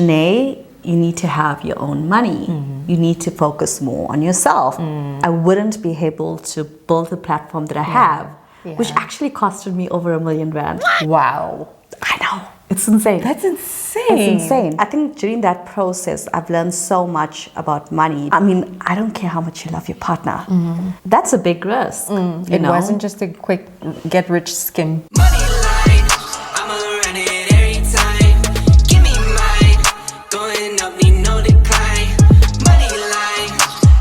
Shanae, you need to have your own money. You need to focus more on yourself. I wouldn't be able to build the platform that I have, which actually costed me over R1 million. Wow. I know. It's insane. That's insane. It's insane. I think during that process, I've learned so much about money. I mean, I don't care how much you love your partner. That's a big risk. It wasn't just a quick get-rich scheme. Money line, I'ma run it every time. Give me mine, going up, need no decline. Money line,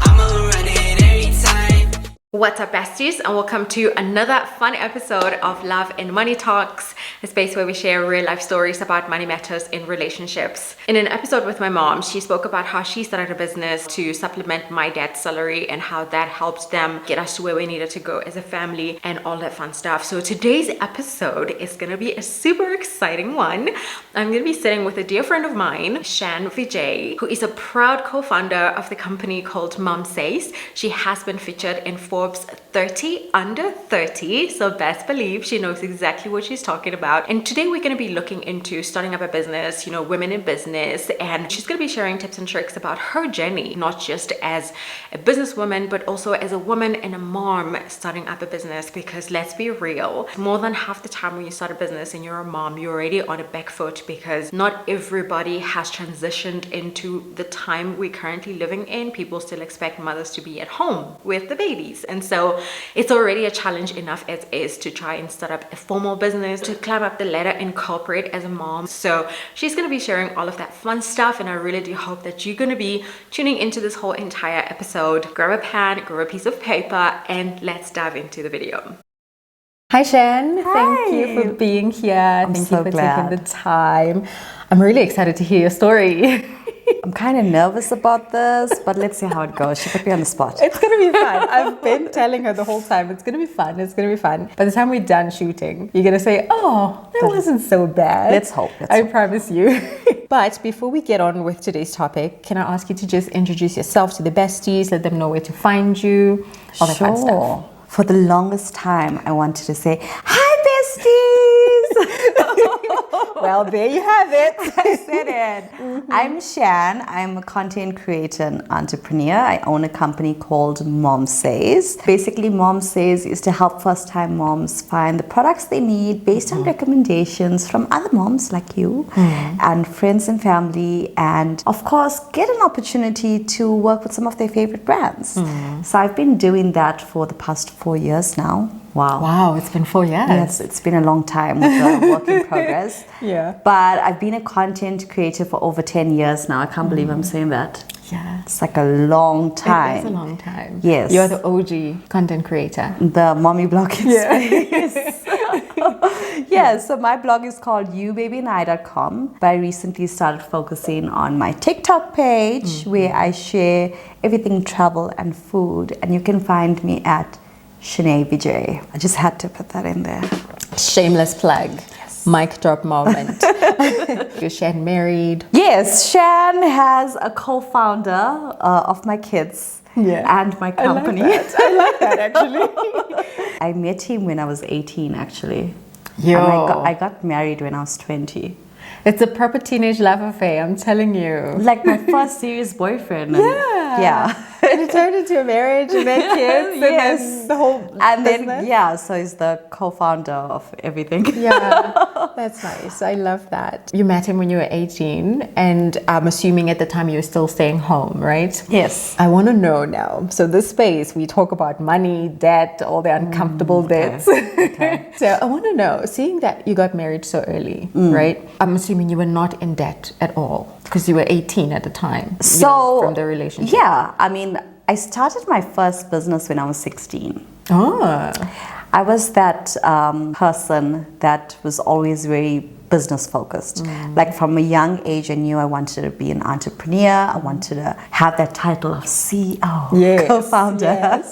I'ma run it every time. What's up, besties, and welcome to another fun episode of Love and Money Talks, a space where we share real life stories about money matters in relationships. In an episode with my mom, she spoke about how she started a business to supplement my dad's salary and how that helped them get us to where we needed to go as a family and all that fun stuff. So today's episode is gonna be a super exciting one. I'm gonna be sitting with a dear friend of mine, Shan Vijay, who is a proud co-founder of the company called Mom Says. She has been featured in Forbes 30 Under 30, so best believe she knows exactly what she's talking about. And today we're going to be looking into starting up a business, you know, women in business, and she's going to be sharing tips and tricks about her journey, not just as a businesswoman, but also as a woman and a mom starting up a business. Because let's be real, more than half the time when you start a business and you're a mom, you're already on a back foot, because not everybody has transitioned into the time we're currently living in. People still expect mothers to be at home with the babies, and so it's already a challenge enough as is to try and start up a formal business, to climb up the ladder in corporate as a mom. So she's going to be sharing all of that fun stuff, and I really do hope that you're going to be tuning into this whole entire episode. Grab a pen, grab a piece of paper, and let's dive into the video. Hi Shan, Hi. Thank you for being here. I'm Thank so you for glad. taking the time. I'm really excited to hear your story. I'm kind of nervous about this, but let's see how it goes. She put me on the spot. It's gonna be fun. I've been telling her the whole time, it's gonna be fun, it's gonna be fun. By the time we're done shooting, you're gonna say, oh, that wasn't so bad. Let's hope. I promise you. But before we get on with today's topic, can I ask you to just introduce yourself to the besties, let them know where to find you, all that fun stuff. For the longest time, I wanted to say, hi, besties! Well, there you have it. I said it. I'm Shan. I'm a content creator and entrepreneur. I own a company called Mom Says. Basically, Mom Says is to help first-time moms find the products they need based on recommendations from other moms like you and friends and family, and of course, get an opportunity to work with some of their favorite brands. So I've been doing that for the past 4 years now. Wow, it's been 4 years. Yes, it's been a long time with a work in progress. Yeah. But I've been a content creator for over 10 years now. I can't believe I'm saying that. Yeah. It's like a long time. It is a long time. Yes. You're the OG content creator. The mommy blogging space. Yeah, so my blog is called youbabyanai.com, but I recently started focusing on my TikTok page where I share everything travel and food, and you can find me at Shanae Vijay. I just had to put that in there. Shameless plug. Yes. Mic drop moment. You're Shan married. Yes, Shan has a co-founder of my kids and my company. I like that actually. I met him when I was 18 actually. Yo. And I got married when I was 20. It's a proper teenage love affair, I'm telling you. Like my first serious boyfriend. Yeah. And it turned into a marriage and then kids and then the whole business. So he's the co-founder of everything. Yeah, that's nice. I love that. You met him when you were 18, and I'm assuming at the time you were still staying home, right? Yes. I want to know now. So this space, we talk about money, debt, all the uncomfortable bits. Okay. So I want to know, seeing that you got married so early, right? I'm assuming you were not in debt at all because you were 18 at the time. So from the relationship. Yeah, I mean, I started my first business when I was 16. Oh. I was that person that was always very business focused. Like from a young age, I knew I wanted to be an entrepreneur. I wanted to have that title of CEO, co-founder. Yes.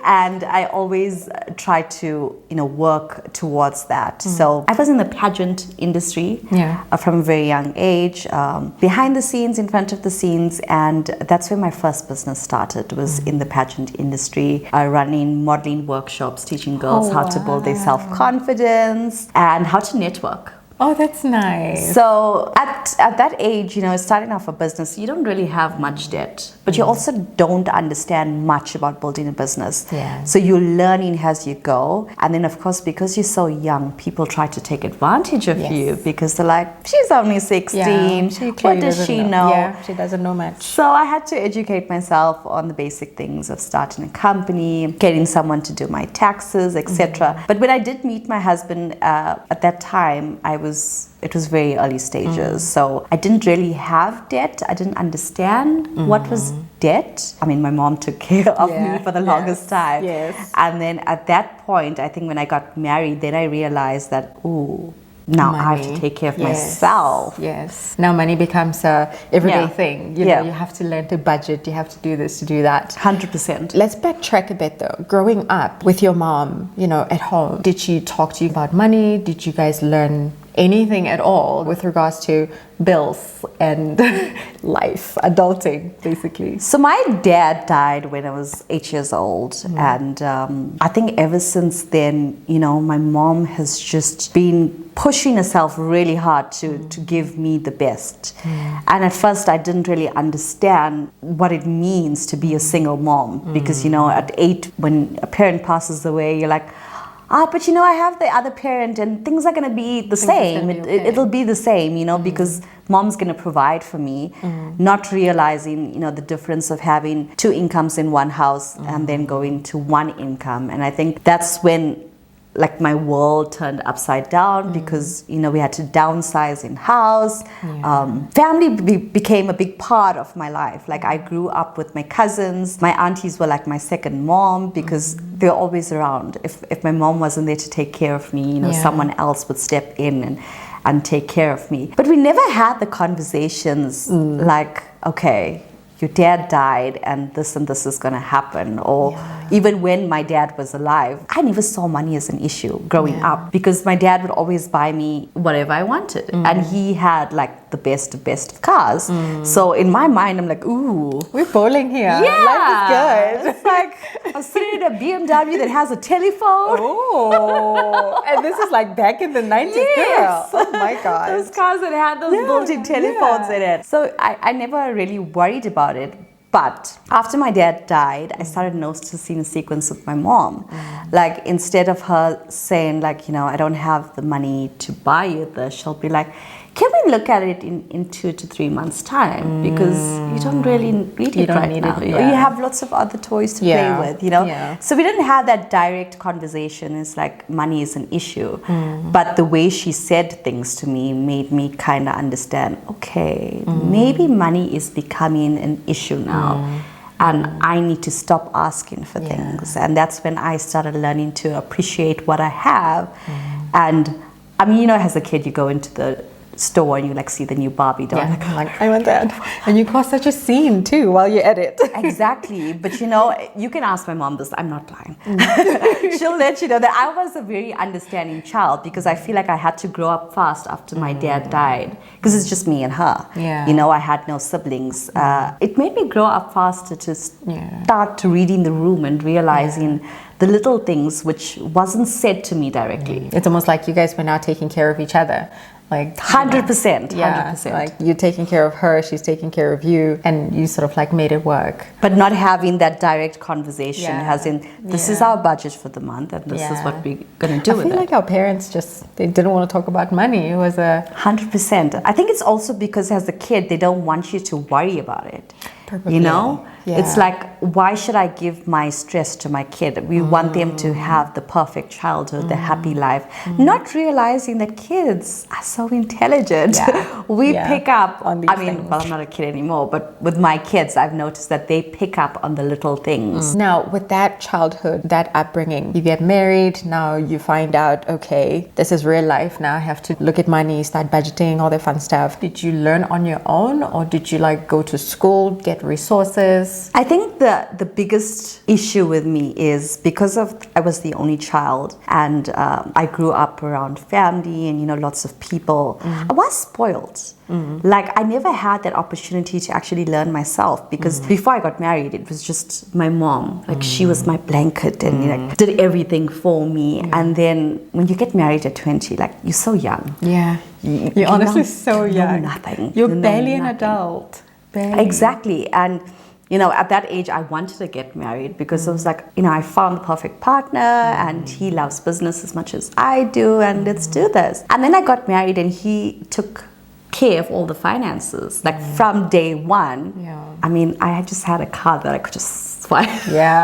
And I always tried to, work towards that. So I was in the pageant industry from a very young age, behind the scenes, in front of the scenes. And that's where my first business started, was in the pageant industry, running modeling workshops, teaching girls how to build their self-confidence and how to network. Oh, that's nice. So at that age, starting off a business, you don't really have much debt, but you also don't understand much about building a business. Yeah. So you're learning as you go. And then of course, because you're so young, people try to take advantage of you because they're like, she's only 16. She What clearly does doesn't she know? Yeah, she doesn't know much. So I had to educate myself on the basic things of starting a company, getting someone to do my taxes, etc. But when I did meet my husband at that time, it was very early stages. So I didn't really have debt. I didn't understand what was debt. I mean, my mom took care of me for the longest time. Yes. And then at that point, I think when I got married, then I realized that, now I have to take care of myself. Yes. Now money becomes a everyday thing. You know, Yeah. you have to learn to budget. You have to do this, to do that. 100%. Let's backtrack a bit though. Growing up with your mom, at home, did she talk to you about money? Did you guys learn anything at all with regards to bills and life, adulting, basically? So my dad died when I was 8 years old, and I think ever since then, my mom has just been pushing herself really hard to give me the best. And at first I didn't really understand what it means to be a single mom, because at 8, when a parent passes away, you're like, but I have the other parent and things are going to be the same. It'll be the same, because mom's going to provide for me, not realizing, the difference of having 2 incomes in one house and then going to 1 income. And I think that's when my world turned upside down, because we had to downsize in house. Family became a big part of my life. I grew up with my cousins. My aunties were like my second mom, because they're always around. If my mom wasn't there to take care of me, someone else would step in and take care of me. But we never had the conversations like, okay, your dad died and this is going to happen. Or even when my dad was alive, I never saw money as an issue growing up, because my dad would always buy me whatever I wanted. And he had the best of cars. So in my mind, I'm like, ooh, we're bowling here. Yeah. Life is good. It's like I'm sitting in a BMW that has a telephone. Oh, and this is back in the 90s, Yes. girl. Oh my God. Those cars that had those built-in telephones in it. So I never really worried about it. But after my dad died, I started noticing a sequence with my mom. Instead of her saying I don't have the money to buy you this, she'll be like, can we look at it in 2 to 3 months time? Because you don't really need it right now. You have lots of other toys to play with, Yeah. So we didn't have that direct conversation. It's money is an issue. But the way she said things to me made me kind of understand, okay, maybe money is becoming an issue now. And I need to stop asking for things. And that's when I started learning to appreciate what I have. And I mean, as a kid, you go into the store and you see the new Barbie doll. I want that. And you cause such a scene too while you're at it. Exactly. But you can ask my mom this. I'm not lying. She'll let you know that I was a very understanding child, because I feel like I had to grow up fast after my dad died, because it's just me and her. Yeah. I had no siblings. It made me grow up faster to start to reading the room and realizing the little things which wasn't said to me directly. It's almost like you guys were now taking care of each other. 100%. Yeah, 100%. you're taking care of her, she's taking care of you, and you sort of made it work. But not having that direct conversation, as in, this is our budget for the month, and this is what we're going to do with it. I feel like our parents they didn't want to talk about money. It was a 100%. I think it's also because as a kid, they don't want you to worry about it. Probably. It's why should I give my stress to my kid? We want them to have the perfect childhood, the happy life, not realizing that kids are so intelligent. We pick up on these things. Well, I'm not a kid anymore, but with my kids, I've noticed that they pick up on the little things. Now, with that childhood, that upbringing, you get married, now you find out, okay, this is real life. Now I have to look at money, start budgeting, all that fun stuff. Did you learn on your own, or did you go to school, get get resources? I think the biggest issue with me is because of I was the only child, and I grew up around family and lots of people. I was spoiled. Like I never had that opportunity to actually learn myself, because before I got married, it was just my mom. Like she was my blanket and did everything for me. And then when you get married at 20, like you're so young. Yeah. You're honestly so young. Nothing. You're barely an adult. Barely. Exactly. And at that age, I wanted to get married because it was like, I found the perfect partner and he loves business as much as I do, and let's do this. And then I got married and he took care of all the finances, like from day one. I mean, I just had a card that I could just swipe. Yeah.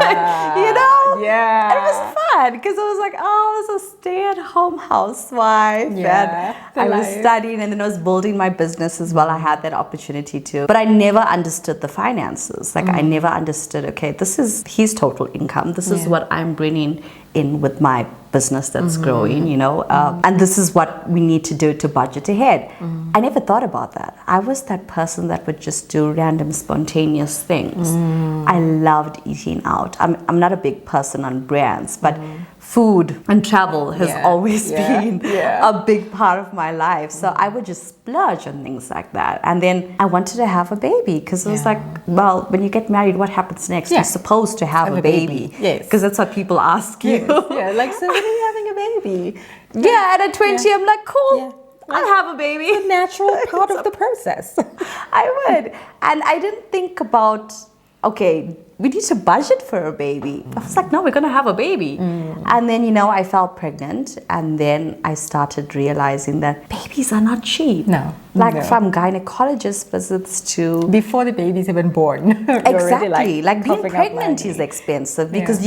Yeah. And it was fun because I was like, I was a stay-at-home housewife. Yeah. And I was studying, and then I was building my business as well. I had that opportunity too. But I never understood the finances. Like I never understood, okay, this is his total income. This is what I'm bringing in with my business that's growing, and this is what we need to do to budget ahead. I never thought about that. I was that person that would just do random spontaneous things. I loved eating out. I'm not a big person on brands, but food and travel has always been a big part of my life. So I would just splurge on things like that. And then I wanted to have a baby because it was like, well, when you get married, what happens next? You're supposed to have a baby. Yes. Because that's what people ask you. Yeah, like, so when are you having a baby? Yeah, and at 20, I'm like, cool. I'll have a baby. It's a natural part of the process. I would. And I didn't think about, okay, we need to budget for a baby. I was like, no, we're going to have a baby. And then, I fell pregnant. And then I started realizing that babies are not cheap. No. Like from gynecologist visits to... Before the baby's even born. Exactly. Like being pregnant is expensive because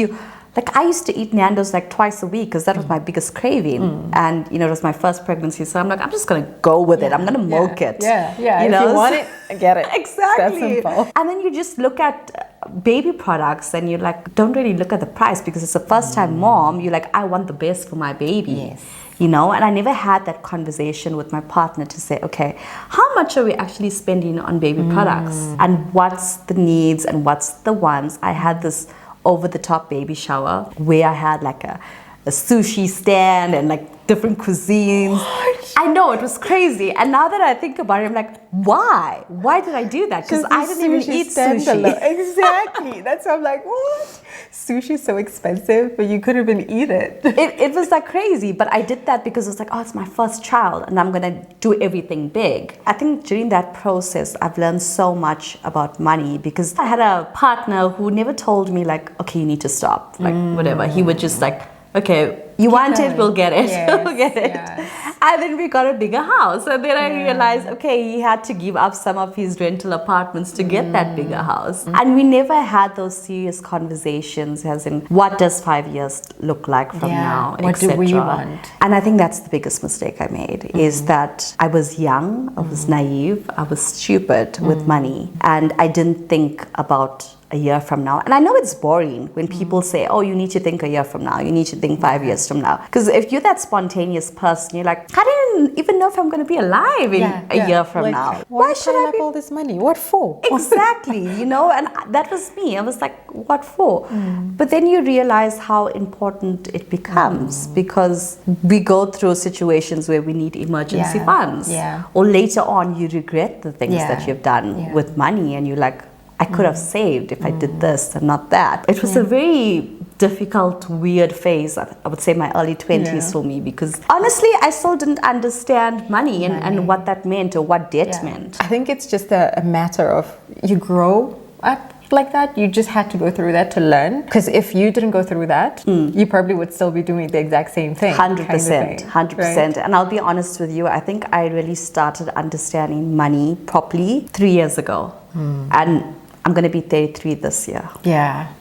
like I used to eat Nando's like twice a week because that was my biggest craving. And, it was my first pregnancy. So I'm like, I'm just going to go with it. I'm going to milk it. Yeah. If you want it, get it. Exactly. That's simple. And then you just look at baby products and you like, don't really look at the price because it's a first time mom. You're like, I want the best for my baby. Yes. And I never had that conversation with my partner to say, okay, how much are we actually spending on baby products? And what's the needs and what's the wants? I had this over-the-top baby shower where I had like a sushi stand and like different cuisines. What? I know, it was crazy. And now that I think about it, I'm like, why? Why did I do that? Because I didn't even eat sushi. Exactly. That's why I'm like, what? Sushi's so expensive, but you couldn't even eat it. It was like crazy, but I did that because it was like, it's my first child and I'm going to do everything big. I think during that process, I've learned so much about money because I had a partner who never told me like, okay, you need to stop, like whatever. He would just like, okay, you want it, we'll get it. Yes, we'll get it. yes. And then we got a bigger house. And then I realized, okay, he had to give up some of his rental apartments to get that bigger house. And we never had those serious conversations as in, what does 5 years look like from now, what do we want? And I think that's the biggest mistake I made, is that I was young, I was naive, I was stupid with money. And I didn't think about a year from now. And I know it's boring when people say, you need to think a year from now, you need to think 5 years from now. Because if you're that spontaneous person, you're like, I didn't even know if I'm going to be alive in a year from now. Why should I have all this money? What for? Exactly, and that was me. I was like, what for? But then you realize how important it becomes because we go through situations where we need emergency funds. Or later on, you regret the things that you've done with money and you're like, I could have saved if I did this and not that. It was a very difficult, weird phase, I would say my early 20s for me, because honestly, I still didn't understand money and what that meant or what debt meant. I think it's just a matter of you grow up like that. You just had to go through that to learn. Because if you didn't go through that, you probably would still be doing the exact same thing. 100%. Right? And I'll be honest with you, I think I really started understanding money properly 3 years ago. And I'm going to be 33 this year. Yeah.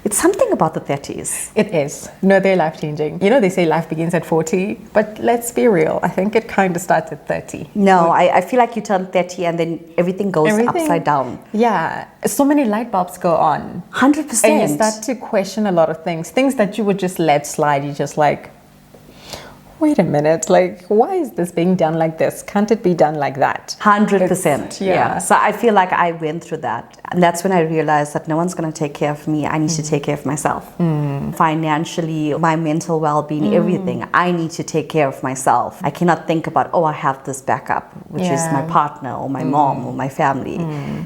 It's something about the 30s. It is. No, they're life-changing. They say life begins at 40, but let's be real. I think it kind of starts at 30. No, I feel like you turn 30 and then everything goes upside down. Yeah. So many light bulbs go on. 100%. And you start to question a lot of things. Things that you would just let slide. You're just like, wait a minute, like, why is this being done like this? Can't it be done like that? 100%. Yeah. Yeah. So I feel like I went through that. And that's when I realized that no one's going to take care of me. I need to take care of myself. Financially, my mental well-being, everything. I need to take care of myself. I cannot think about, oh, I have this backup, which is my partner or my mom or my family.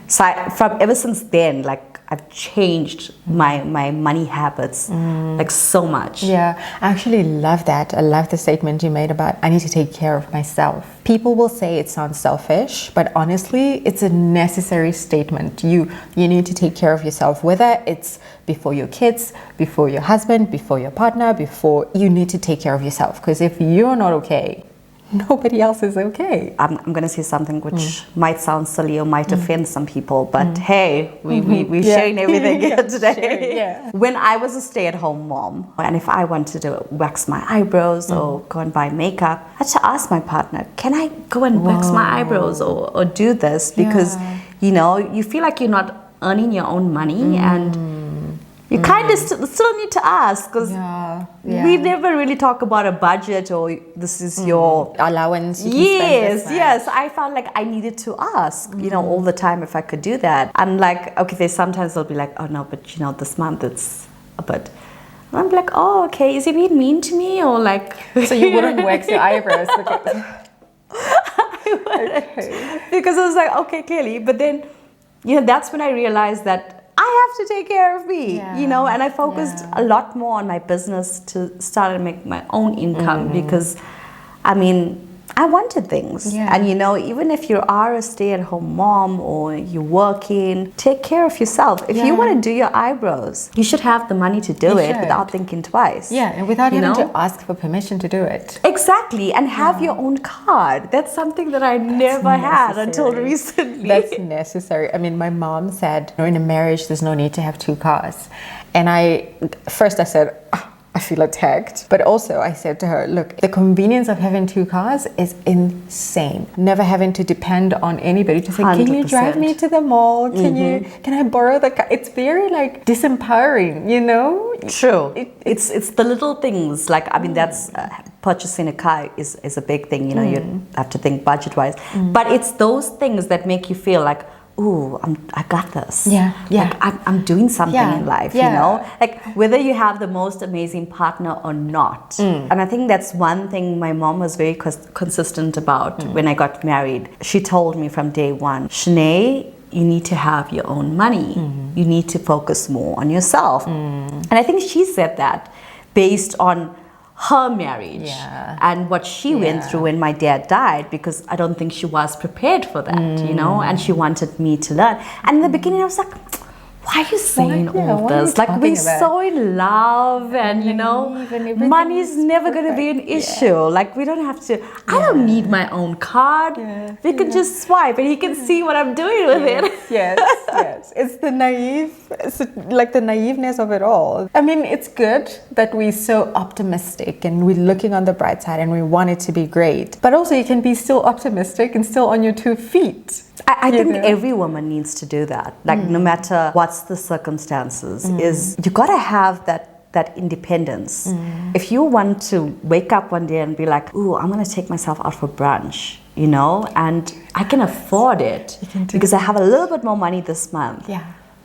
So from ever since then, like, I've changed my money habits like so much. Yeah, I actually love that. I love the statement you made about I need to take care of myself. People will say it sounds selfish, but honestly, it's a necessary statement. You need to take care of yourself, whether it's before your kids, before your husband, before your partner, before you need to take care of yourself. Because if you're not okay, nobody else is okay. I'm going to say something which might sound silly or might offend some people, but hey, we're sharing everything here today. When I was a stay-at-home mom, and if I wanted to wax my eyebrows or go and buy makeup, I had to ask my partner, can I go and wax my eyebrows or do this? Because, you know, you feel like you're not earning your own money and you kind of still need to ask because we never really talk about a budget or this is your allowance. Yes. I felt like I needed to ask, you know, all the time if I could do that. I'm like, okay, sometimes they'll be like, oh no, but you know, this month it's a bit. And I'm like, oh, okay, is he being mean to me or like? So you wouldn't wax your eyebrows because I wouldn't. Because I was like, okay, clearly, but then, you know, that's when I realized that I have to take care of me, you know, and I focused a lot more on my business to start and make my own income because, I mean, I wanted things. And, you know, even if you are a stay-at-home mom or you're working, take care of yourself. If you want to do your eyebrows, you should have the money to do it without thinking twice. Yeah, and without having to ask for permission to do it. Exactly, and have your own card. That's something that I never had until recently. That's necessary. I mean, my mom said, in a marriage, there's no need to have two cars. And I said, I feel attacked. But also I said to her, look, the convenience of having two cars is insane. Never having to depend on anybody to say, 100%. Can you drive me to the mall? Can I borrow the car? It's very like disempowering, you know? True. It's the little things. Like, I mean, that's purchasing a car is a big thing, you know, you have to think budget-wise. But it's those things that make you feel like, ooh, I got this. Like I'm doing something in life, you know? Like whether you have the most amazing partner or not. And I think that's one thing my mom was very consistent about when I got married. She told me from day one, Shanae, you need to have your own money. You need to focus more on yourself. And I think she said that based on her marriage and what she went through when my dad died, because I don't think she was prepared for that, you know, and she wanted me to learn. And in the beginning I was like, why are you saying all this? Like, we're so in love and, you know, money is never going to be an issue. Like, we don't have to, I don't need my own card. We can just swipe and he can see what I'm doing with it. Yes. It's the like the naiveness of it all. I mean, it's good that we're so optimistic and we're looking on the bright side and we want it to be great. But also you can be still optimistic and still on your 2 feet. I think every woman needs to do that. Like, no matter what's the circumstances, is you gotta have that independence. If you want to wake up one day and be like, ooh, I'm gonna take myself out for brunch, you know, and I can afford it because I have a little bit more money this month.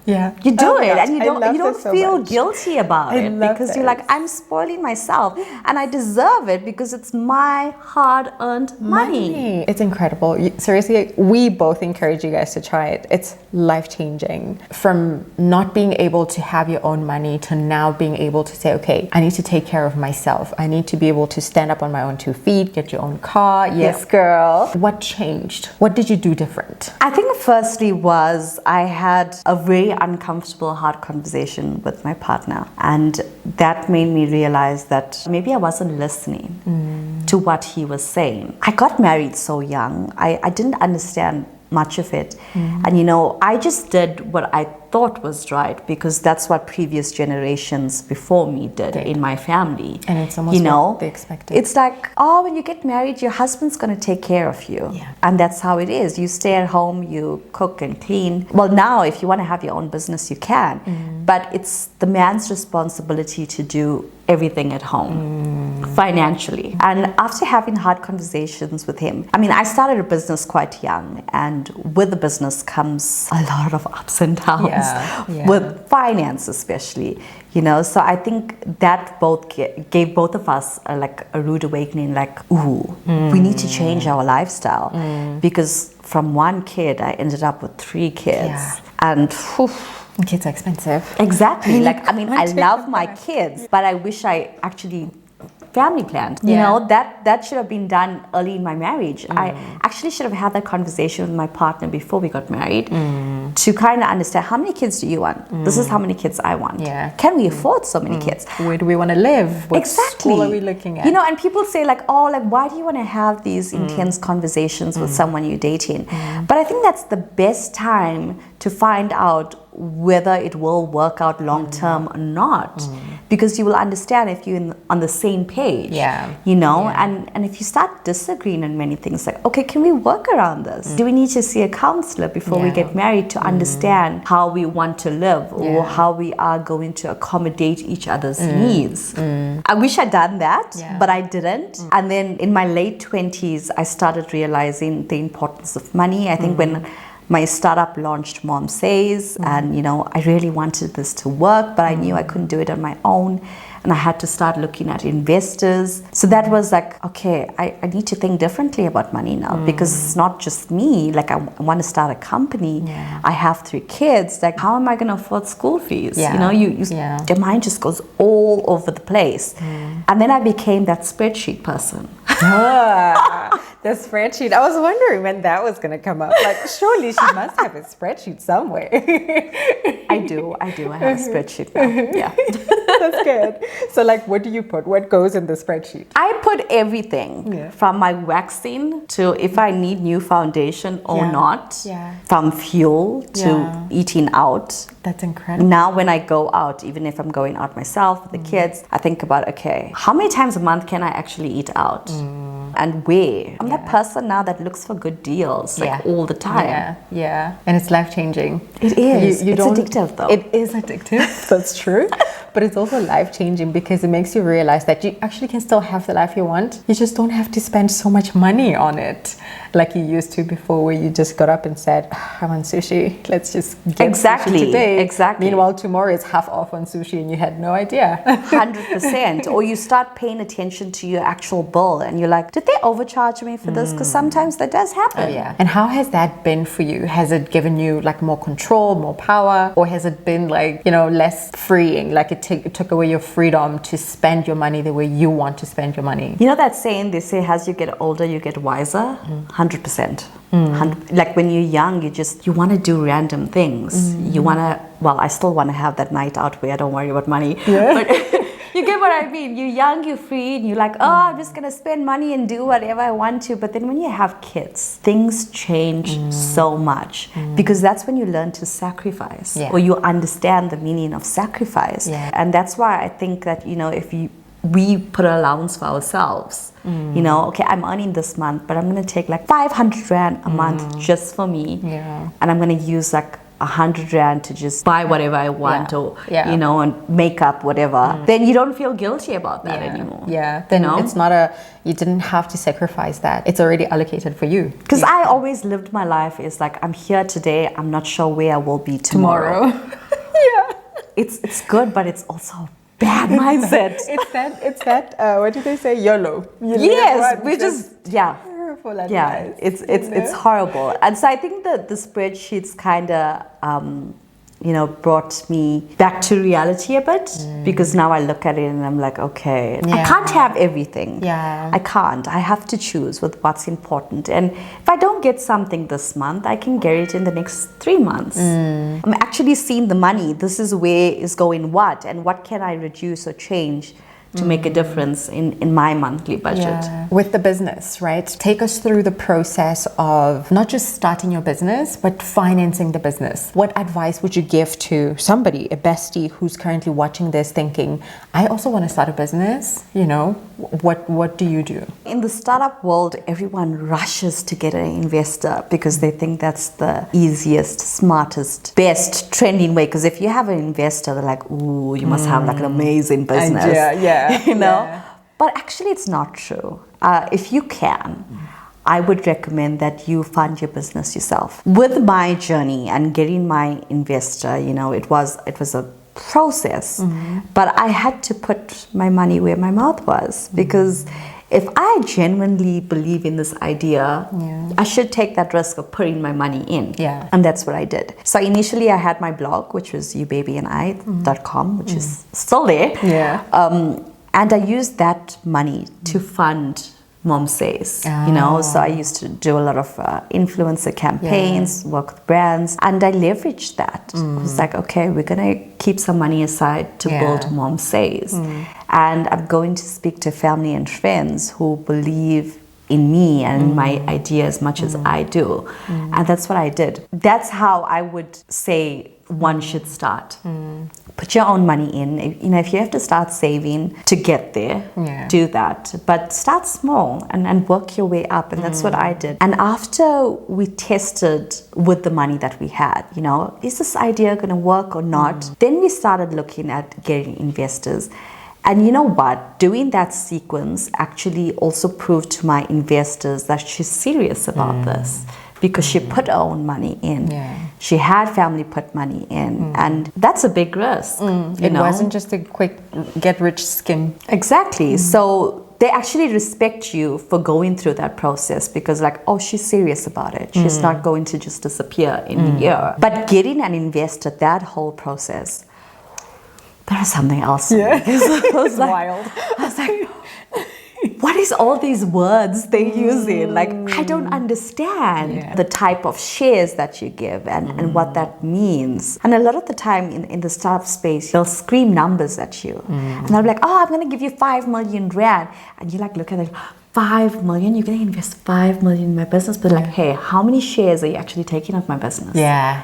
You do it and you don't feel guilty about it because you're like, I'm spoiling myself and I deserve it because it's my hard-earned money. It's incredible. Seriously, we both encourage you guys to try it. It's life-changing. From not being able to have your own money to now being able to say, okay, I need to take care of myself. I need to be able to stand up on my own 2 feet, get your own car. Yes, girl. What changed? What did you do different? I think firstly was I had a very uncomfortable, hard conversation with my partner, and that made me realize that maybe I wasn't listening to what he was saying. I got married so young. I didn't understand much of it, and you know, I just did what I thought was right, because that's what previous generations before me did in my family. And it's almost what they expected. It's like, oh, when you get married, your husband's going to take care of you. Yeah. And that's how it is. You stay at home, you cook and clean. Well, now, if you want to have your own business, you can. But it's the man's responsibility to do everything at home financially. And after having hard conversations with him, I mean, I started a business quite young, and with the business comes a lot of ups and downs with finance, especially, you know. So I think that both gave both of us a rude awakening, like, ooh, we need to change our lifestyle, because from one kid I ended up with 3 kids, and kids are expensive. Exactly. Like, I mean, I love my kids, but I wish I actually family planned. You know, that should have been done early in my marriage. I actually should have had that conversation with my partner before we got married to kind of understand, how many kids do you want? This is how many kids I want. Yeah. Can we afford so many kids? Where do we want to live? What Exactly. school are we looking at? You know, and people say like, oh, like, why do you want to have these intense conversations with someone you're dating? But I think that's the best time to find out whether it will work out long term or not, because you will understand if you're on the same page. You know, and if you start disagreeing on many things, like, okay, can we work around this? Do we need to see a counselor before we get married to understand how we want to live, or how we are going to accommodate each other's needs? I wish I'd done that, but I didn't. And then in my late 20s, I started realizing the importance of money. I think when my startup launched, Mom Says, and you know, I really wanted this to work, but I knew I couldn't do it on my own, and I had to start looking at investors. So that was like, okay, I need to think differently about money now, because it's not just me. Like, I want to start a company. I have 3 kids. Like, how am I going to afford school fees? You know, your mind just goes all over the place. And then I became that spreadsheet person. The spreadsheet. I was wondering when that was going to come up. Like, surely she must have a spreadsheet somewhere. I do. I have a spreadsheet now. Yeah. That's good. So, like, what do you put? What goes in the spreadsheet? I put everything from my waxing to if I need new foundation or not, from fuel to eating out. That's incredible. Now, when I go out, even if I'm going out myself with the kids, I think about, okay, how many times a month can I actually eat out? And where? I'm that person now that looks for good deals, like, all the time. And it's life-changing. It is. It's addictive, though. It is addictive. That's true. But it's also life-changing, because it makes you realize that you actually can still have the life you want. You just don't have to spend so much money on it like you used to before, where you just got up and said, I want sushi. Let's just get sushi today. Exactly. Meanwhile, tomorrow is half off on sushi and you had no idea. 100%. Or you start paying attention to your actual bill and you're like, did they overcharge me for this? Because sometimes that does happen. And how has that been for you? Has it given you like more control, more power? Or has it been like, you know, less freeing? Like it took away your freedom to spend your money the way you want to spend your money? You know that saying, they say, as you get older, you get wiser? 100%. Like when you're young, you want to do random things. You want to, well, I still want to have that night out where I don't worry about money. But you get what I mean. You're young, you're free, and you're like, oh, I'm just going to spend money and do whatever I want to. But then when you have kids, things change so much, because that's when you learn to sacrifice, or you understand the meaning of sacrifice. And that's why I think that, you know, if we put an allowance for ourselves, you know, okay, I'm earning this month, but I'm going to take like 500 Rand a month just for me. And I'm going to use like 100 Rand to just buy whatever I want, or, you know, and make up whatever. Then you don't feel guilty about that anymore. Then you know? It's not you didn't have to sacrifice that. It's already allocated for you. Because I always lived my life is like, I'm here today, I'm not sure where I will be tomorrow. It's good, but it's also bad mindset. it's that what did they say? YOLO. Yes, we just it's horrible. And so I think that the spreadsheets kind of you know, brought me back to reality a bit, because now I look at it and I'm like, okay, I can't have everything. I can't. I have to choose with what's important. And if I don't get something this month, I can get it in the next 3 months. I'm actually seeing the money. This is where is going what, and what can I reduce or change to make a difference in my monthly budget. Yeah. With the business, right? Take us through the process of not just starting your business, but financing the business. What advice would you give to somebody, a bestie who's currently watching this thinking, I also want to start a business? You know, what do you do? In the startup world, everyone rushes to get an investor because they think that's the easiest, smartest, best trending way. Because if you have an investor, they're like, ooh, you must have like an amazing business. You know? Yeah. But actually, it's not true. If you can, I would recommend that you fund your business yourself. With my journey and getting my investor, you know, it was a process, but I had to put my money where my mouth was, because if I genuinely believe in this idea, I should take that risk of putting my money in. Yeah. And that's what I did. So initially I had my blog, which was youbabyandI.com, which is still there. Yeah. And I used that money to fund Mom Says, you know, so I used to do a lot of influencer campaigns, work with brands, and I leveraged that. I was like, okay, we're going to keep some money aside to build Mom Says. And I'm going to speak to family and friends who believe in me and my idea as much as I do. And that's what I did. That's how I would say one should start. Put your own money in. You know, if you have to start saving to get there, do that. But start small and work your way up. And that's what I did. And after we tested with the money that we had, you know, is this idea going to work or not? Then we started looking at getting investors. And you know what? Doing that sequence actually also proved to my investors that she's serious about this, because she put her own money in. She had family put money in, and that's a big risk. It wasn't just a quick get-rich scheme. Exactly. So they actually respect you for going through that process, because like, oh, she's serious about it. She's not going to just disappear in a year. But getting an investor, that whole process, that was something else. It was wild. I was like, what is all these words they're using? Like, I don't understand the type of shares that you give and what that means. And a lot of the time in the startup space, they'll scream numbers at you. And they'll be like, oh, I'm going to give you 5 million rand. And you like look at it, 5 million? You're going to invest 5 million in my business? But like, hey, how many shares are you actually taking of my business? Yeah.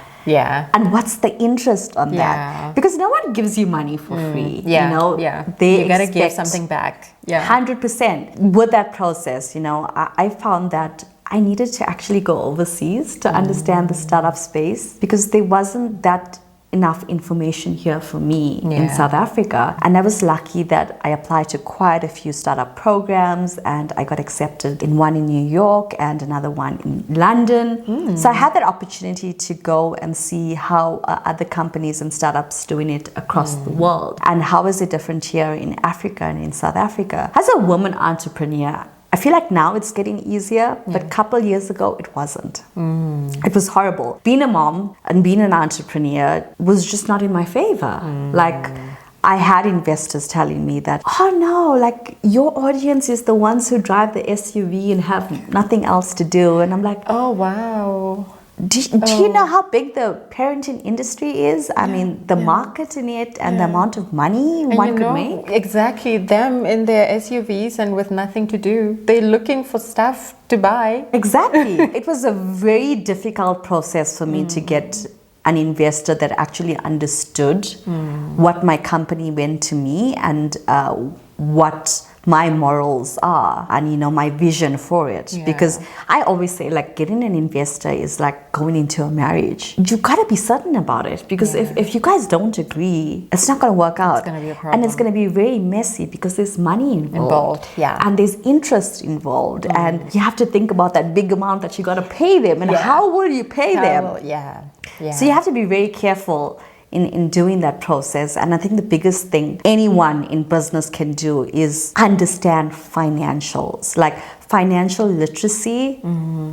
And what's the interest on that? Because no one gives you money for free. You know, you gotta give something back. 100%. With that process, you know, I found that I needed to actually go overseas to understand the startup space, because there wasn't that enough information here for me in South Africa. And I was lucky that I applied to quite a few startup programs, and I got accepted in one in New York and another one in London. So I had that opportunity to go and see how other companies and startups doing it across the world, and how is it different here in Africa and in South Africa. As a woman entrepreneur, I feel like now it's getting easier, but a couple years ago, it wasn't. It was horrible. Being a mom and being an entrepreneur was just not in my favor. Like, I had investors telling me that, oh no, like your audience is the ones who drive the SUV and have nothing else to do. And I'm like, oh, wow. Do you know how big the parenting industry is? I mean, the market in it and the amount of money one could make. Exactly, them in their SUVs and with nothing to do. They're looking for stuff to buy. Exactly. It was a very difficult process for me to get an investor that actually understood what my company meant to me and what my morals are and, you know, my vision for it. Because I always say, like, getting an investor is like going into a marriage. You gotta be certain about it, because if you guys don't agree, it's not gonna work out. It's gonna be a problem. And it's gonna be very messy, because there's money involved. And there's interest involved. And you have to think about that big amount that you gotta pay them, and how will you pay them? So you have to be very careful in doing that process. And I think the biggest thing anyone in business can do is understand financials. Like, financial literacy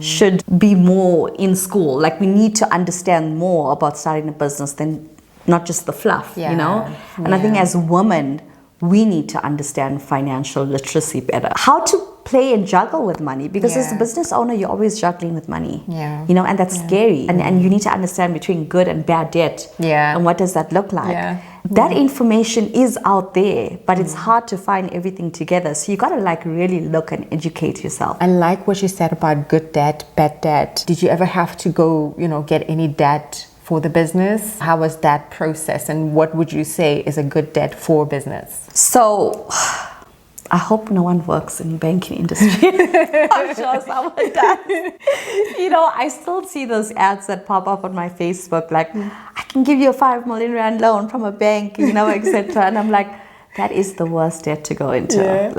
should be more in school. Like, we need to understand more about starting a business than not just the fluff, you know? And I think as women, we need to understand financial literacy better. How to play and juggle with money, because as a business owner, you're always juggling with money. You know, and that's scary. And you need to understand between good and bad debt. And what does that look like? that information is out there, but it's hard to find everything together. So you got to like really look and educate yourself. I like what you said about good debt, bad debt. Did you ever have to go, get any debt for the business? How was that process, and what would you say is a good debt for business? So I hope no one works in banking industry. I'm sure someone does. I still see those ads that pop up on my Facebook, like, I can give you a 5 million rand loan from a bank, etc. And I'm like, that is the worst debt to go into,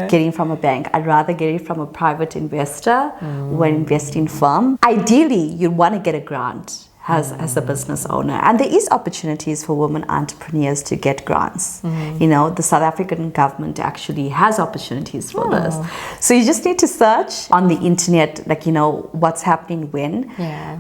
getting from a bank. I'd rather get it from a private investor or an investing firm. Ideally, you'd want to get a grant as a business owner, and there is opportunities for women entrepreneurs to get grants. The South African government actually has opportunities for this, so you just need to search on the internet, like what's happening when.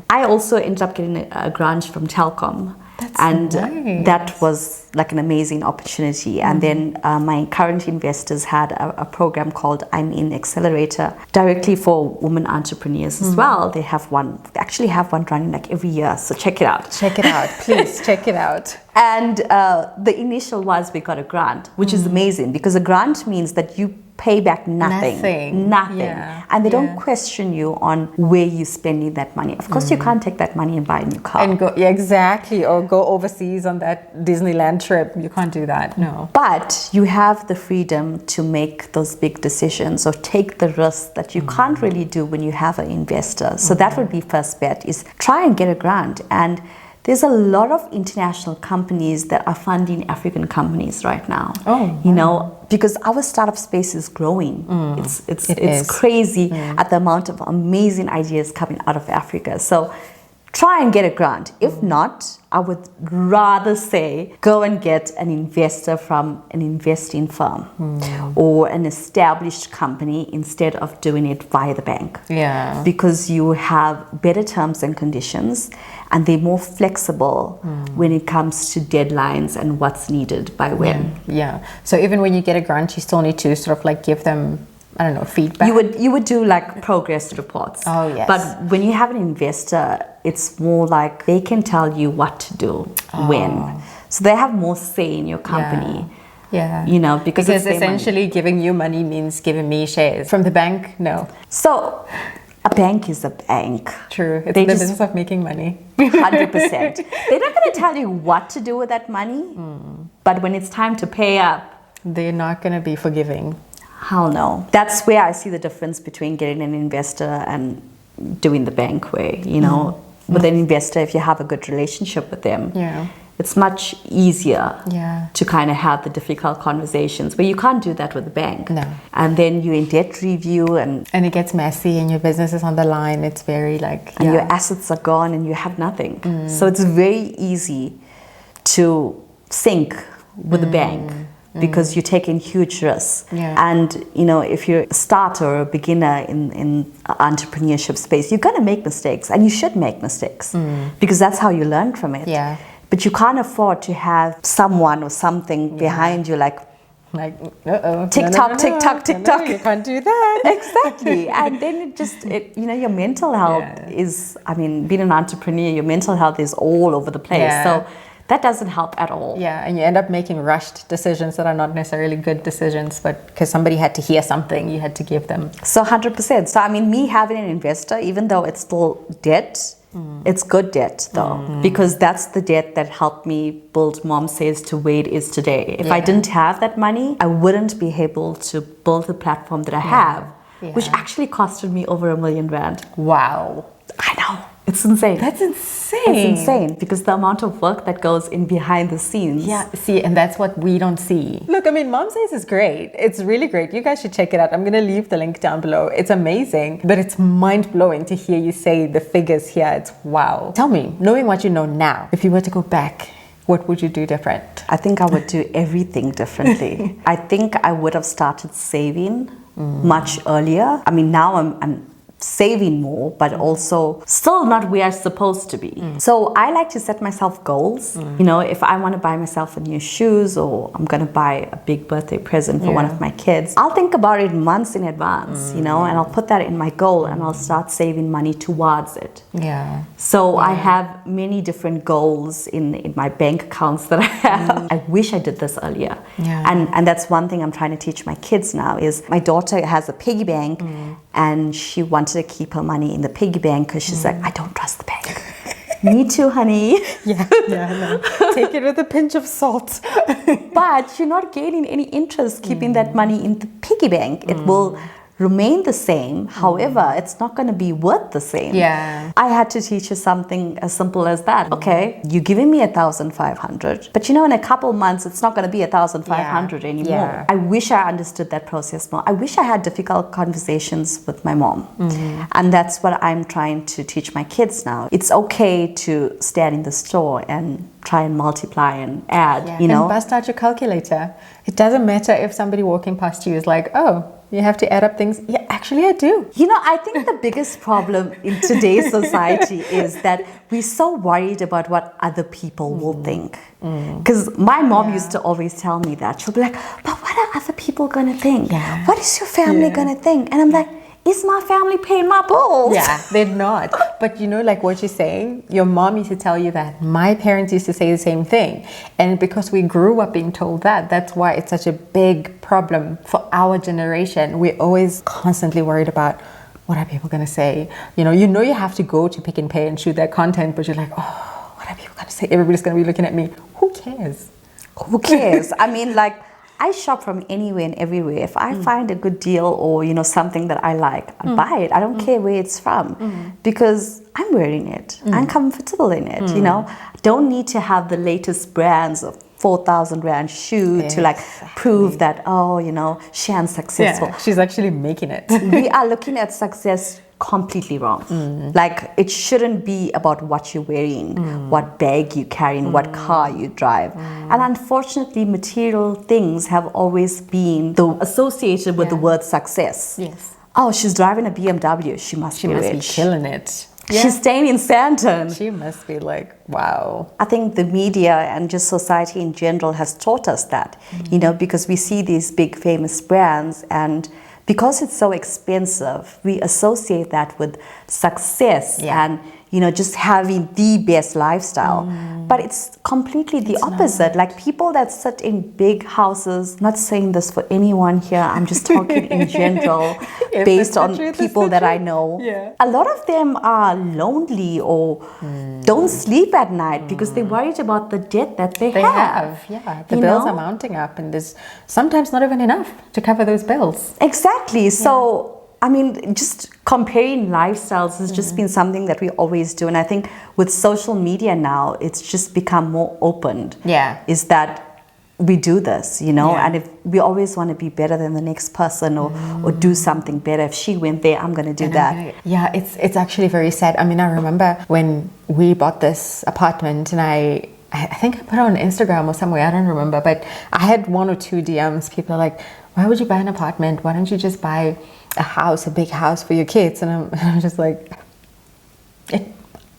I also ended up getting a grant from Telkom. Nice. That was like an amazing opportunity. And then my current investors had a program called I'm In Accelerator directly for women entrepreneurs as well. They actually have one running like every year. So check it out. Please check it out. And the initial was we got a grant, which is amazing, because a grant means that you pay back nothing. Yeah. And they don't question you on where you're spending that money. Of course, you can't take that money and buy a new car. And go, exactly, or go overseas on that Disneyland trip. You can't do that, no. But you have the freedom to make those big decisions or take the risks that you can't really do when you have an investor. So that would be first bet, is try and get a grant. And there's a lot of international companies that are funding African companies right now. Because our startup space is growing. It's crazy at the amount of amazing ideas coming out of Africa. So try and get a grant. If not, I would rather say go and get an investor from an investing firm or an established company instead of doing it via the bank. Yeah. Because you have better terms and conditions, and they're more flexible when it comes to deadlines and what's needed by when. Yeah. So even when you get a grant, you still need to sort of like give them, I don't know, feedback. You would do like progress reports. Oh, yes. But when you have an investor, it's more like they can tell you what to do when. So they have more say in your company. Yeah. Because essentially giving you money means giving me shares. From the bank, no. So a bank is a bank. True. It's the business of making money. 100%. They're not going to tell you what to do with that money, but when it's time to pay up, they're not going to be forgiving. Hell no. That's where I see the difference between getting an investor and doing the bank way. With an investor, if you have a good relationship with them, it's much easier to kind of have the difficult conversations, where you can't do that with the bank. No. And then you're in debt review and it gets messy, and your business is on the line. It's very like... And your assets are gone and you have nothing. So it's very easy to sink with the bank, because you're taking huge risks. And if you're a starter or a beginner in entrepreneurship space, you're going to make mistakes, and you should make mistakes, because that's how you learn from it. But you can't afford to have someone or something behind you like TikTok, TikTok. You can't do that. Exactly. And then your mental health is, being an entrepreneur, your mental health is all over the place. So that doesn't help at all. Yeah, and you end up making rushed decisions that are not necessarily good decisions, but because somebody had to hear something, you had to give them. So 100%. So me having an investor, even though it's still debt, it's good debt though, because that's the debt that helped me build Mom Says to where it is today. If I didn't have that money, I wouldn't be able to build the platform that I have, which actually costed me over R1 million. Wow. I know. It's insane. That's insane. It's insane, because the amount of work that goes in behind the scenes. Yeah, see, and that's what we don't see. Look, Mom Says is great. It's really great. You guys should check it out. I'm going to leave the link down below. It's amazing, but it's mind-blowing to hear you say the figures here. It's wow. Tell me, knowing what you know now, if you were to go back, what would you do different? I think I would do everything differently. I think I would have started saving much earlier. Now I'm saving more, but also still not where I'm supposed to be. So I like to set myself goals. You know, if I want to buy myself a new shoes, or I'm going to buy a big birthday present for one of my kids, I'll think about it months in advance, you know, and I'll put that in my goal and I'll start saving money towards it. Yeah. So I have many different goals in my bank accounts that I have. I wish I did this earlier. Yeah. And that's one thing I'm trying to teach my kids now is my daughter has a piggy bank and she wanted to keep her money in the piggy bank because she's like, I don't trust the bank. Me too, honey. Yeah, no. Take it with a pinch of salt. But you're not gaining any interest keeping that money in the piggy bank. It will remain the same. However, it's not going to be worth the same. Yeah. I had to teach her something as simple as that. Okay, you're giving me 1,500, but you know, in a couple months, it's not going to be 1,500 anymore. Yeah. I wish I understood that process more. I wish I had difficult conversations with my mom. And that's what I'm trying to teach my kids now. It's okay to stand in the store and try and multiply and add, you know. And bust out your calculator. It doesn't matter if somebody walking past you is like, oh, you have to add up things. Yeah, actually I do. You know, I think the biggest problem in today's society is that we're so worried about what other people will think. Because my mom used to always tell me that. She'll be like, but what are other people going to think? Yeah. What is your family going to think? And I'm like, is my family paying my bills? Yeah, they're not. But you know, like what you're saying, your mom used to tell you that. My parents used to say the same thing. And because we grew up being told that, that's why it's such a big problem for our generation. We're always constantly worried about what are people going to say. You know you have to go to Pick and Pay and shoot that content, but you're like, oh, what are people going to say? Everybody's going to be looking at me. Who cares? Who cares? I mean, like, I shop from anywhere and everywhere. If I find a good deal or, you know, something that I like, I buy it. I don't care where it's from because I'm wearing it. I'm comfortable in it, you know. Don't need to have the latest brands of 4,000 rand shoe to like prove that, oh, you know, Shan's successful. Yeah, she's actually making it. We are looking at success completely wrong. Like, it shouldn't be about what you're wearing, what bag you're carrying, what car you drive. And unfortunately, material things have always been associated with the word success. Yes. Oh, she's driving a BMW. She must be rich. Be killing it. She's staying in Santon. She must be like, wow. I think the media and just society in general has taught us that, you know, because we see these big famous brands and because it's so expensive, we associate that with success and, you know, just having the best lifestyle. But it's completely the opposite. Like people that sit in big houses, not saying this for anyone here, I'm just talking in general, based on people that I know. Yeah. A lot of them are lonely or don't sleep at night because they're worried about the debt that they have. Yeah. The bills are mounting up and there's sometimes not even enough to cover those bills. Exactly. So, I mean, just comparing lifestyles has just been something that we always do. And I think with social media now, it's just become more open. Yeah. Is that we do this, you know, and if we always want to be better than the next person or do something better. If she went there, I'm going to do that. Yeah, it's actually very sad. I mean, I remember when we bought this apartment and I think I put it on Instagram or somewhere, I don't remember, but I had 1 or 2 DMs. People are like, why would you buy an apartment? Why don't you just buy a house, a big house for your kids? And I'm just like,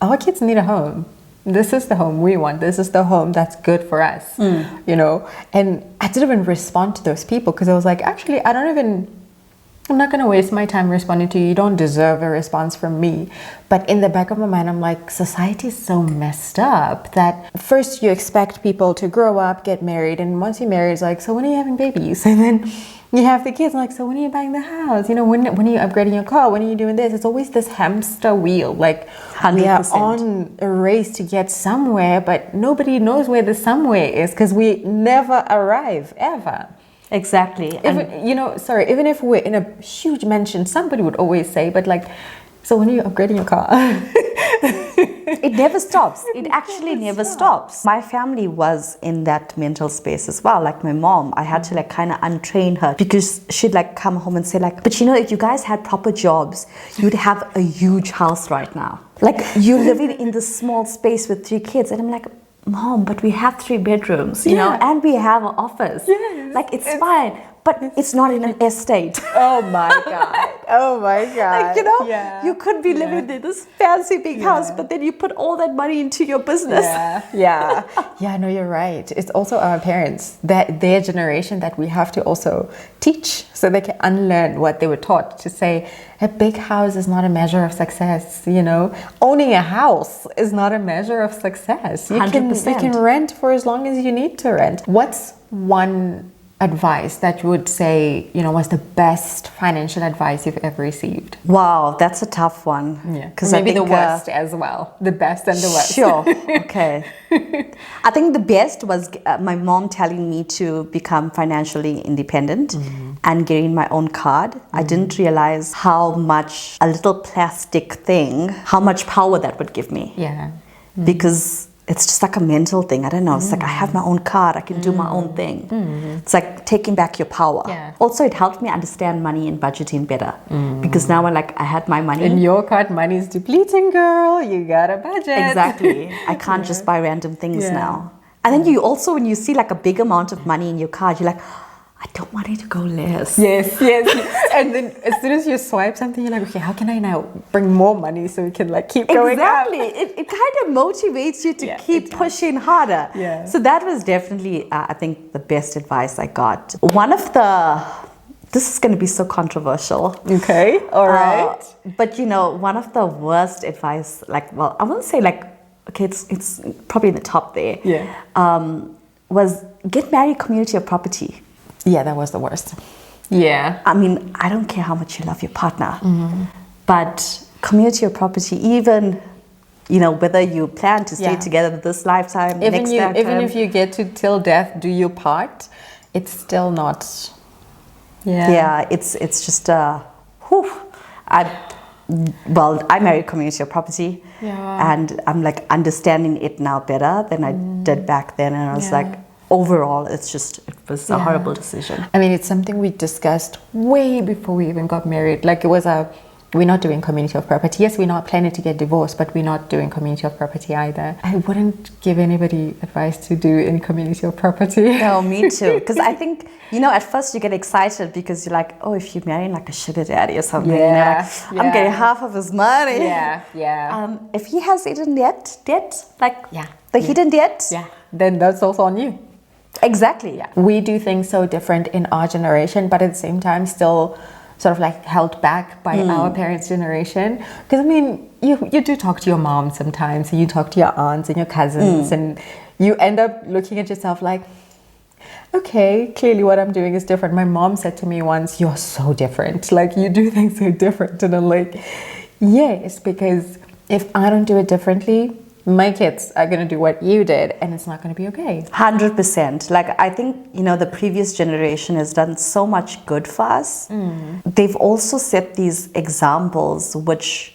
our kids need a home. This is the home we want. This is the home that's good for us, you know? And I didn't even respond to those people because I was like, actually, I'm not going to waste my time responding to you. You don't deserve a response from me. But in the back of my mind, I'm like, society is so messed up that first you expect people to grow up, get married. And once you're married, it's like, so when are you having babies? And then you have the kids, like, so when are you buying the house? You know, when are you upgrading your car? When are you doing this? It's always this hamster wheel. Like, 100%. We are on a race to get somewhere, but nobody knows where the somewhere is because we never arrive, ever. Exactly. Even if we're in a huge mansion, somebody would always say, but like, so when are you upgrading your car? It never stops. It actually never stops. My family was in that mental space as well. Like my mom, I had to like kind of untrain her because she'd like come home and say like, but you know, if you guys had proper jobs, you'd have a huge house right now. Like you're living in this small space with 3 kids. And I'm like, Mom, but we have 3 bedrooms, you know, and we have an office. Yes, like it's fine. but it's not in an estate. Oh my God. Oh my God. Like, you could be living in this fancy big house, but then you put all that money into your business. Yeah, no, you're right. It's also our parents, their generation that we have to also teach so they can unlearn what they were taught to say a big house is not a measure of success, Owning a house is not a measure of success. You 100%. can rent for as long as you need to rent. What's one advice that you would say, was the best financial advice you've ever received? Wow, that's a tough one. Yeah, because maybe the worst as well. The best and the worst. Sure. Okay. I think the best was my mom telling me to become financially independent and getting my own card. I didn't realize how much a little plastic thing, how much power that would give me. Yeah. Because it's just like a mental thing. I don't know. It's like I have my own card. I can do my own thing. It's like taking back your power. Yeah. Also, it helped me understand money and budgeting better. Because now I had my money. In your card, money is depleting, girl. You got a budget. Exactly. I can't just buy random things now. And then you also, when you see like a big amount of money in your card, you're like, I don't want it to go less. Yes. And then as soon as you swipe something, you're like, okay, how can I now bring more money so we can keep going Exactly. up? It kind of motivates you to keep pushing harder. Yeah. So that was definitely, I think, the best advice I got. This is going to be so controversial. Okay, all right. But one of the worst advice, I wouldn't say okay, it's probably in the top there. Yeah. Was get married, community of property. Yeah, that was the worst. Yeah. I mean, I don't care how much you love your partner, but community of property, even, whether you plan to stay together this lifetime, next lifetime. Even if you get to till death do you part, it's still not. Yeah, it's just I married community of property, and I'm understanding it now better than I did back then, and I was like, overall, it was a horrible decision. I mean, it's something we discussed way before we even got married. We're not doing community of property. Yes, we're not planning to get divorced, but we're not doing community of property either. I wouldn't give anybody advice to do any community of property. No, me too. Because I think, at first you get excited because you're like, oh, if you're marrying a sugar daddy or something, I'm getting half of his money. Yeah. If he has hidden debt, the hidden debt, then that's also on you. Exactly. Yeah. We do things so different in our generation, but at the same time still sort of held back by our parents' generation. Because I mean, you do talk to your mom sometimes, and you talk to your aunts and your cousins, and you end up looking at yourself like, okay, clearly what I'm doing is different. My mom said to me once, you're so different. You do things so different. And I'm like, yes, because if I don't do it differently, my kids are going to do what you did, and it's not going to be okay. 100%. I think, the previous generation has done so much good for us. They've also set these examples, which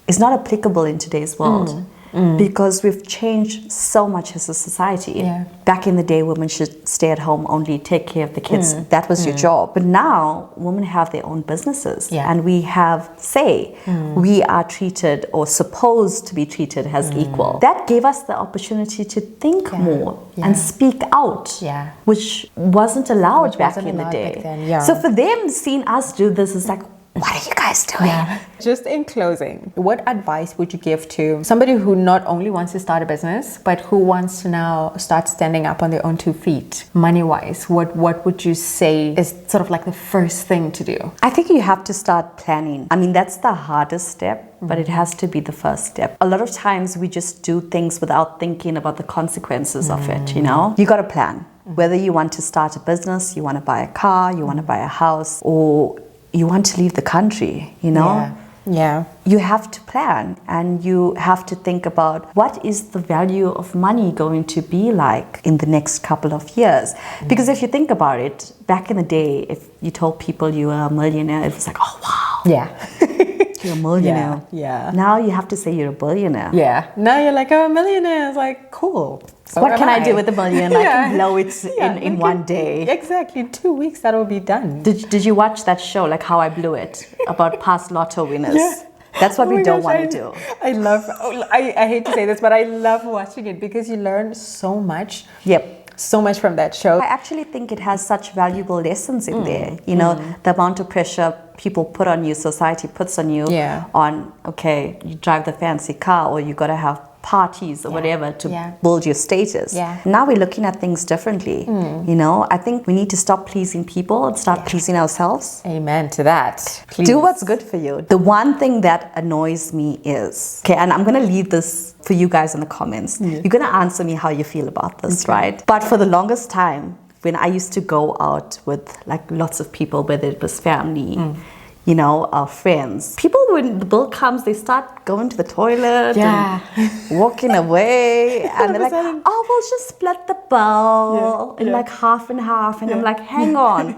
is not applicable in today's world. Because we've changed so much as a society. Yeah. Back in the day, women should stay at home, only take care of the kids. That was your job. But now, women have their own businesses. Yeah. And we have say. We are treated or supposed to be treated as equal. That gave us the opportunity to think more and speak out. Yeah. Which wasn't allowed back in the day. Back then, yeah. So for them, seeing us do this is like, what are you guys doing? Yeah. Just in closing, what advice would you give to somebody who not only wants to start a business, but who wants to now start standing up on their own 2 feet, money-wise? What would you say is sort of the first thing to do? I think you have to start planning. I mean, that's the hardest step, but it has to be the first step. A lot of times we just do things without thinking about the consequences of it, You got to plan. Whether you want to start a business, you want to buy a car, you want to buy a house, or you want to leave the country, Yeah. You have to plan, and you have to think about what is the value of money going to be like in the next couple of years. Because if you think about it, back in the day, if you told people you were a millionaire, it was like, oh wow. Yeah. You're a millionaire. Yeah. Now you have to say you're a billionaire. Yeah. Now you're like, oh, a millionaire. It's like, cool. So what can I do with $1 million? I can blow it in one day. Exactly. In 2 weeks, that'll be done. Did you watch that show, How I Blew It, about past lotto winners? Yeah. That's what we don't want to do. I hate to say this, but I love watching it because you learn so much. Yep. so much from that show. I actually think it has such valuable lessons in there. You know, the amount of pressure people put on you, society puts on you, on, okay, you drive the fancy car, or you got to have parties or whatever to build your status. Now we're looking at things differently. You know, I think we need to stop pleasing people and start pleasing ourselves. Amen to that. Please. Do what's good for you. The one thing that annoys me is, okay, and I'm going to leave this for you guys in the comments. You're going to answer me how you feel about this, right? But for the longest time, when I used to go out with like lots of people, whether it was family, you know, our friends, people, when the bill comes, they start going to the toilet and walking away, and they're like, oh, we'll just split the bill in like half and half. And I'm like, hang on,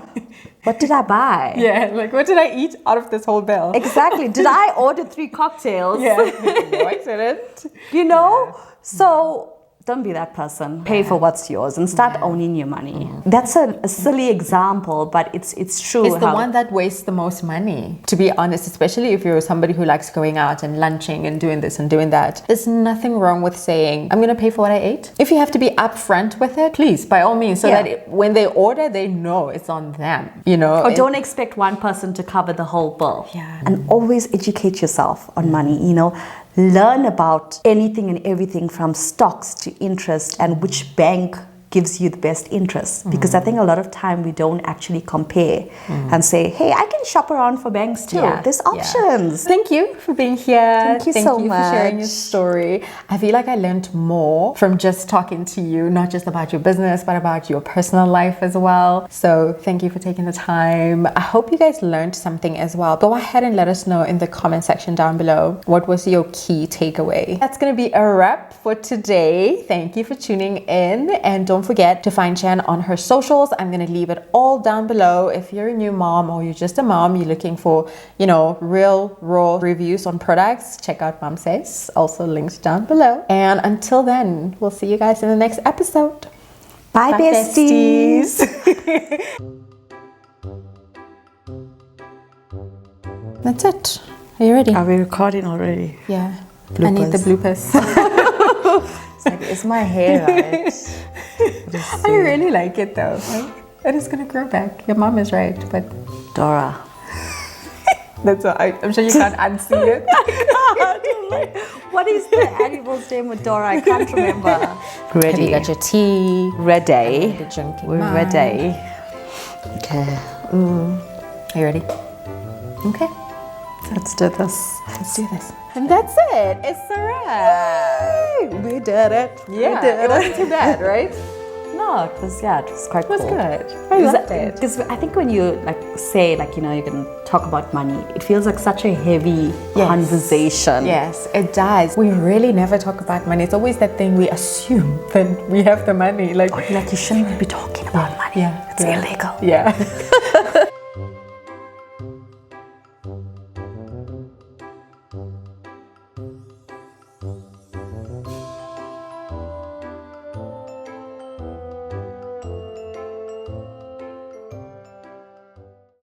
what did I buy? Yeah, like what did I eat out of this whole bill? Exactly. Did I order 3 cocktails? No, I didn't. You know? So don't be that person. Pay for what's yours and start owning your money. That's a silly example, but it's true. It's the one that wastes the most money, to be honest, especially if you're somebody who likes going out and lunching and doing this and doing that. There's nothing wrong with saying, I'm going to pay for what I ate. If you have to be upfront with it, please, by all means, so that when they order, they know it's on them, you know. Or don't expect one person to cover the whole bill. And always educate yourself on money, you know. Learn about anything and everything from stocks to interest and which bank gives you the best interest, because I think a lot of time we don't actually compare and say, hey, I can shop around for banks too. There's options. Thank you for being here. Thank you so much for sharing your story. I feel like I learned more from just talking to you, not just about your business, but about your personal life as well. So thank you for taking the time. I hope you guys learned something as well. Go ahead and let us know in the comment section down below, what was your key takeaway? That's going to be a wrap for today. Thank you for tuning in, and don't forget to find Jen on her socials. I'm going to leave it all down below. If you're a new mom or you're just a mom, you're looking for, you know, real raw reviews on products, check out Mom Says, also linked down below. And until then, we'll see you guys in the next episode. Bye besties. That's it. Are you ready? Are we recording already? Yeah. Bloopers. I need the bloopers. It's like, is my hair right? I really like it though. It is gonna grow back. Your mom is right, but Dora. That's all. I'm sure you can't unsee it. I can't. What is the animal's name with Dora? I can't remember. Ready. Have you got your tea? Ready. We're ready. Okay. Are you ready? Okay. Let's do this. Let's do this. And that's it. It's a wrap. We did it. Yeah, it wasn't too bad, right? No, it was quite cool. It was good. I loved it. Because I think when you say you know, you can talk about money, it feels like such a heavy conversation. Yes, it does. We really never talk about money. It's always that thing we assume that we have the money. Like you shouldn't be talking about money. Yeah. It's illegal. Yeah.